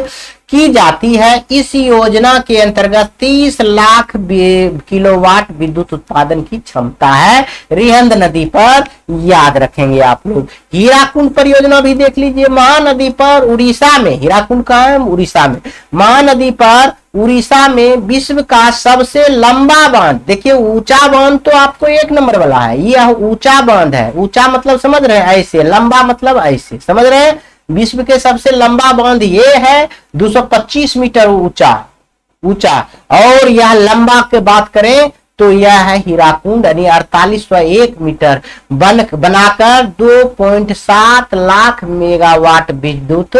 [SPEAKER 1] की जाती है। इस योजना के अंतर्गत 30 लाख किलोवाट विद्युत उत्पादन की क्षमता है रिहंद नदी पर, याद रखेंगे आप लोग। हीराकुंड परियोजना भी देख लीजिए। महानदी पर उड़ीसा में, हीराकुंड कहाँ है, उड़ीसा में, महानदी पर उड़ीसा में विश्व का सबसे लंबा बांध, देखिए ऊंचा बांध तो आपको 1 नंबर वाला है, यह ऊंचा बांध है। ऊंचा मतलब समझ रहे हैं, ऐसे, लंबा मतलब ऐसे, समझ रहे हैं। विश्व के सबसे लंबा बांध ये है, 225 मीटर ऊंचा, और यह लंबा के बात करें तो यह है हीराकुंड, यानी 4801 मीटर बनाकर 2.7 लाख मेगावाट विद्युत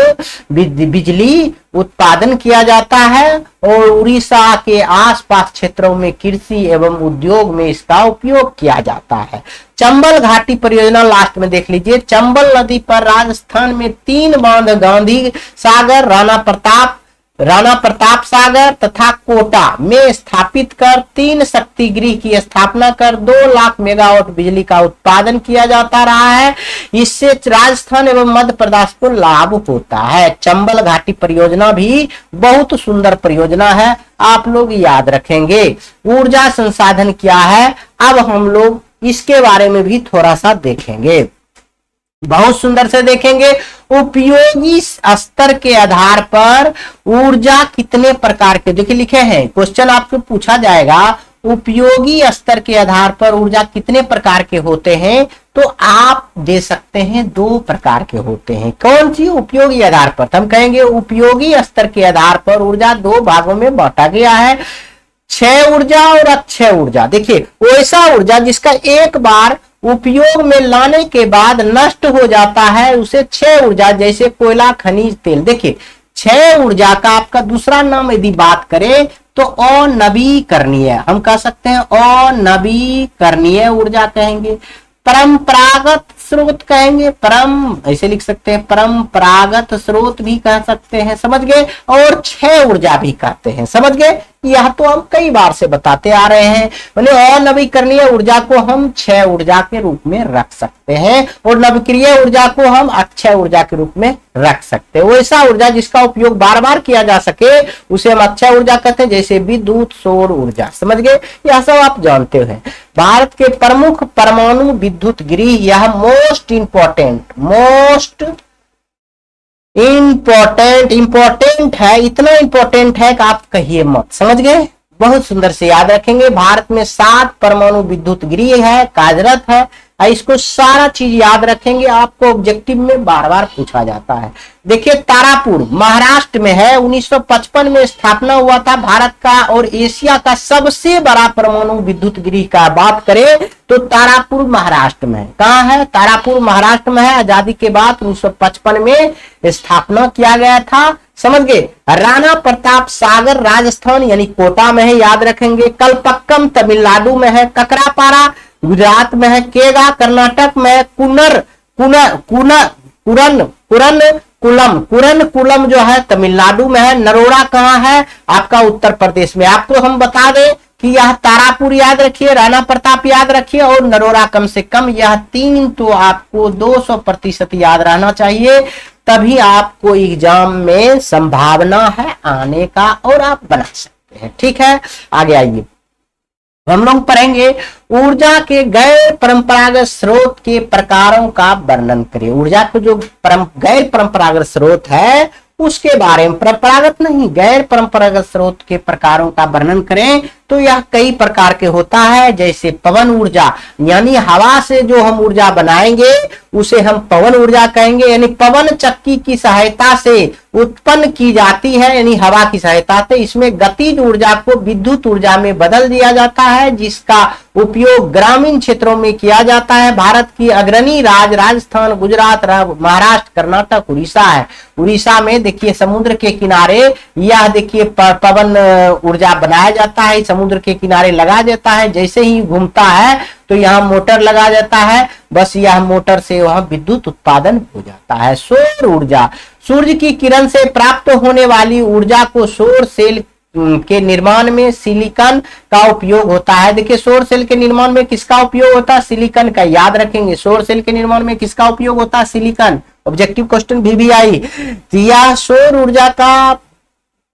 [SPEAKER 1] बिजली उत्पादन किया जाता है। और उड़ीसा के आसपास क्षेत्रों में कृषि एवं उद्योग में इसका उपयोग किया जाता है। चंबल घाटी परियोजना लास्ट में देख लीजिए। चंबल नदी पर राजस्थान में 3 बांध, गांधी सागर, राणा प्रताप सागर तथा कोटा में स्थापित कर 3 शक्ति गृह की स्थापना कर 2 लाख मेगावाट बिजली का उत्पादन किया जाता रहा है। इससे राजस्थान एवं मध्य प्रदेश को लाभ होता है। चंबल घाटी परियोजना भी बहुत सुंदर परियोजना है, आप लोग याद रखेंगे। ऊर्जा संसाधन क्या है, अब हम लोग इसके बारे में भी थोड़ा सा देखेंगे, बहुत सुंदर से देखेंगे। उपयोगी स्तर के आधार पर ऊर्जा कितने प्रकार के, देखिए लिखे हैं, क्वेश्चन आपको पूछा जाएगा, उपयोगी स्तर के आधार पर ऊर्जा कितने प्रकार के होते हैं, तो आप दे सकते हैं 2 प्रकार के होते हैं। कौन सी, उपयोगी आधार पर, हम कहेंगे उपयोगी स्तर के आधार पर ऊर्जा 2 भागों में बांटा गया है, क्षय ऊर्जा और अक्षय ऊर्जा। देखिए वैसा ऊर्जा जिसका एक बार उपयोग में लाने के बाद नष्ट हो जाता है उसे क्षय ऊर्जा, जैसे कोयला, खनिज तेल। देखिए क्षय ऊर्जा का आपका दूसरा नाम यदि बात करें तो अनवीकरणीय, हम कह सकते हैं अनवीकरणीय ऊर्जा कहेंगे। परंपरागत स्रोत कहेंगे, ऐसे लिख सकते हैं, परंपरागत स्रोत भी कह सकते हैं, समझ गए। और क्षय ऊर्जा भी कहते हैं, समझ गए। यह तो हम कई बार से बताते आ रहे हैं। अनवीकरणीय ऊर्जा को हम क्षय ऊर्जा के रूप में रख सकते हैं और नवीकरणीय ऊर्जा को हम अक्षय ऊर्जा के रूप में रख सकते हैं। वैसा ऊर्जा जिसका उपयोग बार बार किया जा सके उसे हम अक्षय ऊर्जा कहते हैं, जैसे विद्युत, सौर ऊर्जा, समझ गए। यह सब आप जानते हैं। भारत के प्रमुख परमाणु विद्युत गृह, यह मोस्ट इंपॉर्टेंट है, इतना इंपॉर्टेंट है कि आप कहिए मत, समझ गए। बहुत सुंदर से याद रखेंगे। भारत में 7 परमाणु विद्युत गृह है, कार्यरत है। इसको सारा चीज याद रखेंगे, आपको ऑब्जेक्टिव में बार बार पूछा जाता है। देखिए तारापुर महाराष्ट्र में है, 1955 में स्थापना हुआ था। भारत का और एशिया का सबसे बड़ा परमाणु विद्युत गृह का बात करें तो तारापुर महाराष्ट्र में है। कहाँ है, तारापुर महाराष्ट्र में है। आजादी के बाद 1955 में स्थापना किया गया था, समझ गए। राणा प्रताप सागर राजस्थान यानी कोटा में है, याद रखेंगे। कलपक्कम तमिलनाडु में है। ककरापारा गुजरात में है। केगा कर्नाटक में है। कुरनकुलम जो है तमिलनाडु में है। नरोड़ा कहाँ है, आपका उत्तर प्रदेश में। आपको हम बता दें कि यह तारापुर याद रखिए, राणा प्रताप याद रखिए और नरोड़ा कम से कम, यह 3 तो आपको 200% याद रहना चाहिए, तभी आपको एग्जाम में संभावना है आने का और आप बना सकते हैं। ठीक है, आगे आइए, हम लोग पढ़ेंगे ऊर्जा के गैर परंपरागत स्रोत के प्रकारों का वर्णन करें। ऊर्जा को जो गैर परंपरागत स्रोत है उसके बारे में, परंपरागत नहीं गैर परंपरागत स्रोत के प्रकारों का वर्णन करें तो यह कई प्रकार के होता है। जैसे पवन ऊर्जा, यानी हवा से जो हम ऊर्जा बनाएंगे उसे हम पवन ऊर्जा कहेंगे, यानी पवन चक्की की सहायता से उत्पन्न की जाती है, यानी हवा की सहायता से। इसमें गतिज ऊर्जा को विद्युत ऊर्जा में बदल दिया जाता है, जिसका उपयोग ग्रामीण क्षेत्रों में किया जाता है। भारत की अग्रणी राज्य राजस्थान, गुजरात, महाराष्ट्र, कर्नाटक, उड़ीसा है। उड़ीसा में देखिए समुद्र के किनारे यह देखिए पवन ऊर्जा बनाया जाता है, समुद्र के किनारे लगा देता है, जैसे ही घूमता है तो यहाँ मोटर लगा देता है, बस यह मोटर से वह विद्युत उत्पादन हो जाता है। सौर ऊर्जा, सूर्य की किरण से प्राप्त होने वाली ऊर्जा को सौर सेल के निर्माण में सिलिकॉन का उपयोग होता है। देखिए सौर सेल के निर्माण में किसका उपयोग होता है? सिलिकॉन का। याद रखेंगे सौर सेल के निर्माण में किसका उपयोग होता है? सिलिकॉन। ऑब्जेक्टिव क्वेश्चन भी आई। तो यह सौर ऊर्जा का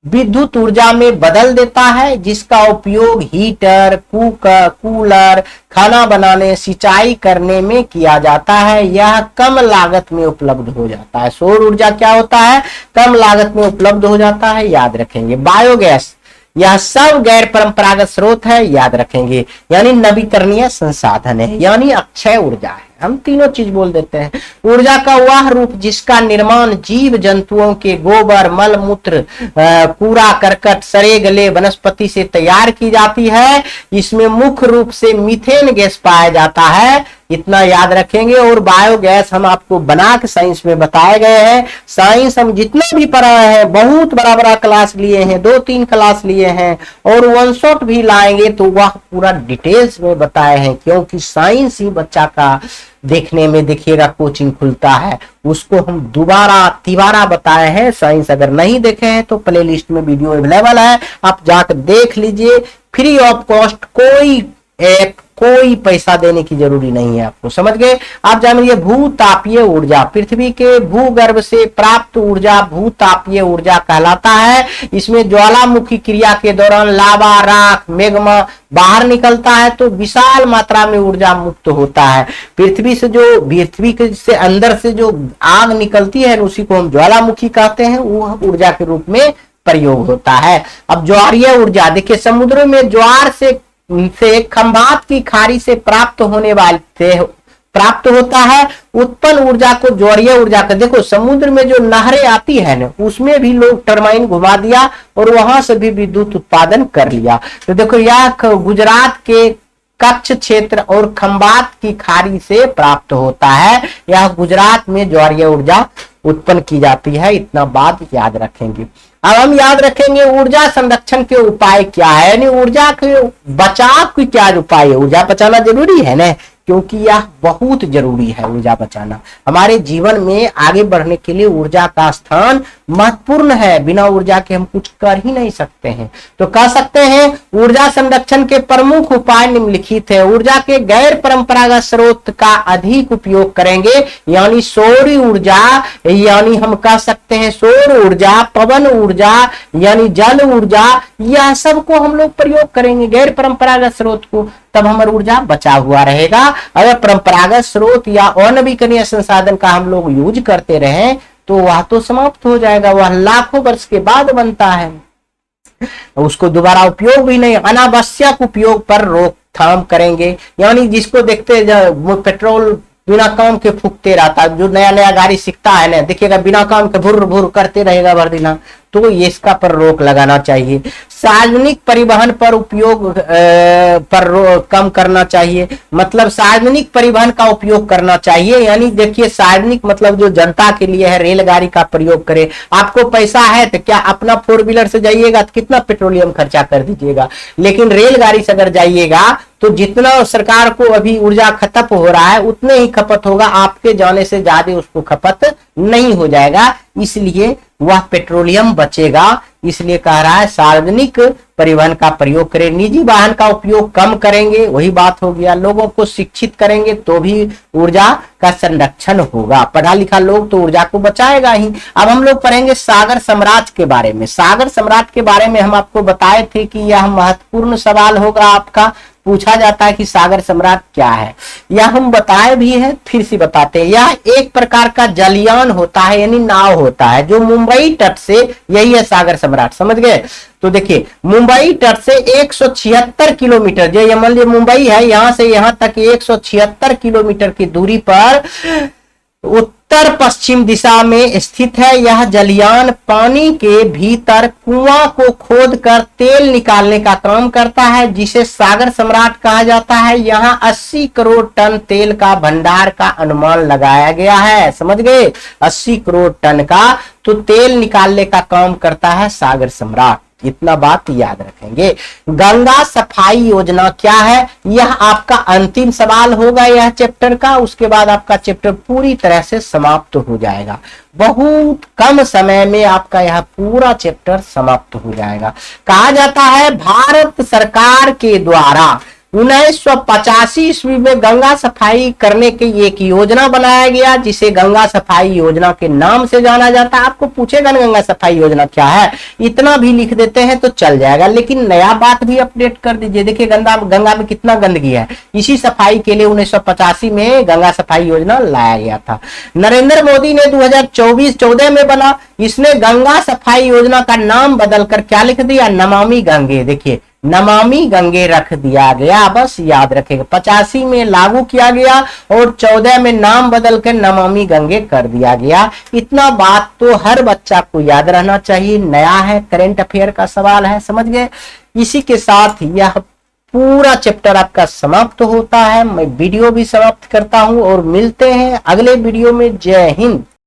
[SPEAKER 1] विद्युत ऊर्जा में बदल देता है, जिसका उपयोग हीटर, कूलर, खाना बनाने, सिंचाई करने में किया जाता है। यह कम लागत में उपलब्ध हो जाता है। सौर ऊर्जा क्या होता है? कम लागत में उपलब्ध हो जाता है, याद रखेंगे। बायोगैस, यह सब गैर परंपरागत स्रोत है, याद रखेंगे, यानी नवीकरणीय संसाधन है, यानी अक्षय ऊर्जा है। हम तीनों चीज बोल देते हैं। ऊर्जा का वह रूप जिसका निर्माण जीव जंतुओं के गोबर, मल मूत्र, कूड़ा करकट, सड़े गले वनस्पति से तैयार की जाती है। इसमें मुख्य रूप से मीथेन गैस पाया जाता है, इतना याद रखेंगे। और बायोगैस हम आपको बना के साइंस में बताए गए हैं। साइंस हम जितना भी पढ़ा है, बहुत बड़ा बड़ा क्लास लिए हैं, 2-3 क्लास लिए हैं, और वन शॉट भी लाएंगे तो वह पूरा डिटेल्स में बताए हैं, क्योंकि साइंस ही बच्चा का देखने में देखिएगा कोचिंग खुलता है, उसको हम दोबारा तिबारा बताए हैं। साइंस अगर नहीं देखे हैं तो प्ले लिस्ट में वीडियो अवेलेबल है, आप जाकर देख लीजिए, फ्री ऑफ कॉस्ट, कोई ऐप, कोई पैसा देने की जरूरी नहीं है आपको, समझ गए। आप जानिए भूतापीय ऊर्जा, पृथ्वी के भूगर्भ से प्राप्त ऊर्जा भूतापीय ऊर्जा कहलाता है। इसमें ज्वालामुखी क्रिया के दौरान लावा, राख, मैग्मा बाहर निकलता है तो विशाल मात्रा में ऊर्जा मुक्त होता है। पृथ्वी से अंदर से जो आग निकलती है उसी को हम ज्वालामुखी कहते हैं, वो ऊर्जा के रूप में प्रयोग होता है। अब ज्वारीय ऊर्जा, देखिए समुद्र में ज्वार से खंभात की खाड़ी से प्राप्त होता है उत्पन्न ऊर्जा को ज्वारीय ऊर्जा का। देखो समुद्र में जो नहरें आती है ना, उसमें भी लोग टरबाइन घुमा दिया और वहां से भी विद्युत उत्पादन कर लिया। तो देखो यह गुजरात के कच्छ क्षेत्र और खंभात की खाड़ी से प्राप्त होता है। यह गुजरात में ज्वारीय ऊर्जा उत्पन्न की जाती है, इतना बात याद रखेंगे। अब हम याद रखेंगे ऊर्जा संरक्षण के उपाय क्या है, यानी ऊर्जा के बचाव के क्या उपाय है। ऊर्जा बचाना जरूरी है ना, क्योंकि यह बहुत जरूरी है ऊर्जा बचाना। हमारे जीवन में आगे बढ़ने के लिए ऊर्जा का स्थान महत्वपूर्ण है, बिना ऊर्जा के हम कुछ कर ही नहीं सकते हैं। तो कह सकते हैं ऊर्जा संरक्षण के प्रमुख उपाय निम्नलिखित है। ऊर्जा के गैर परंपरागत स्रोत का अधिक उपयोग करेंगे, यानी सौर ऊर्जा, यानी हम कह सकते हैं सौर ऊर्जा, पवन ऊर्जा, यानी जल ऊर्जा, यह सब को हम लोग प्रयोग करेंगे गैर परंपरागत स्रोत को, तब हमारा ऊर्जा बचा हुआ रहेगा। अगर परंपरागत स्रोत या अनवीकरणीय संसाधन का हम लोग यूज करते रहे तो वह तो समाप्त हो जाएगा, वह लाखों वर्ष के बाद बनता है, उसको दोबारा उपयोग भी नहीं, अनावश्यक उपयोग पर रोकथाम करेंगे। यानी जिसको देखते पेट्रोल बिना काम के फूकते रहता है, जो नया नया गाड़ी सीखता है ना, देखिएगा बिना काम के भुर भुर करते रहेगा भर दिना, तो इसका पर रोक लगाना चाहिए। सार्वजनिक परिवहन पर उपयोग कम करना चाहिए, मतलब सार्वजनिक परिवहन का उपयोग करना चाहिए। यानी देखिए सार्वजनिक मतलब जो जनता के लिए है, रेलगाड़ी का प्रयोग करें। आपको पैसा है तो क्या अपना 4 व्हीलर से जाइएगा तो कितना पेट्रोलियम खर्चा कर दीजिएगा, लेकिन रेलगाड़ी से अगर जाइएगा तो जितना सरकार को अभी ऊर्जा खपत हो रहा है उतने ही खपत होगा, आपके जाने से ज्यादा उसको खपत नहीं हो जाएगा, इसलिए वह पेट्रोलियम बचेगा। इसलिए कह रहा है सार्वजनिक परिवहन का प्रयोग करें, निजी वाहन का उपयोग कम करेंगे, वही बात हो गया। लोगों को शिक्षित करेंगे तो भी ऊर्जा का संरक्षण होगा, पढ़ा लिखा लोग तो ऊर्जा को बचाएगा ही। अब हम लोग पढ़ेंगे सागर साम्राज्य के बारे में। सागर साम्राज्य के बारे में हम आपको बताए थे कि यह महत्वपूर्ण सवाल होगा आपका, पूछा जाता है कि सागर सम्राट क्या है। यह हम बताए भी है, फिर से बताते हैं। यह एक प्रकार का जलयान होता है, यानी नाव होता है, जो मुंबई तट से, यही है सागर सम्राट, समझ गए। तो देखिए मुंबई तट से 176 किलोमीटर, जो मान लीजिए मुंबई है, यहां से यहां तक 176 किलोमीटर की दूरी पर उत्तर पश्चिम दिशा में स्थित है। यह जलयान पानी के भीतर कुआं को खोदकर तेल निकालने का काम करता है, जिसे सागर सम्राट कहा जाता है। यहां 80 करोड़ टन तेल का भंडार का अनुमान लगाया गया है, समझ गए। 80 करोड़ टन का तो तेल निकालने का काम करता है सागर सम्राट, इतना बात याद रखेंगे। गंगा सफाई योजना क्या है, यह आपका अंतिम सवाल होगा यह चैप्टर का। उसके बाद आपका चैप्टर पूरी तरह से समाप्त हो जाएगा। बहुत कम समय में आपका यह पूरा चैप्टर समाप्त हो जाएगा। कहा जाता है भारत सरकार के द्वारा 1985 ईस्वी में गंगा सफाई करने की एक योजना बनाया गया, जिसे गंगा सफाई योजना के नाम से जाना जाता है। आपको पूछेगा ना गंगा सफाई योजना क्या है, इतना भी लिख देते हैं तो चल जाएगा, लेकिन नया बात भी अपडेट कर दीजिए। देखिए गंगा में कितना गंदगी है, इसी सफाई के लिए 1985 में गंगा सफाई योजना लाया गया था। नरेंद्र मोदी ने 2014 में बना, इसने गंगा सफाई योजना का नाम बदलकर क्या लिख दिया, नमामि गंगे। देखिए नमामि गंगे रख दिया गया, बस याद रखेगा। 85 में लागू किया गया और 14 में नाम बदल कर नमामि गंगे कर दिया गया। इतना बात तो हर बच्चा को याद रहना चाहिए, नया है, करंट अफेयर का सवाल है, समझ गए। इसी के साथ यह पूरा चैप्टर आपका समाप्त होता है। मैं वीडियो भी समाप्त करता हूं और मिलते हैं अगले वीडियो में। जय हिंद।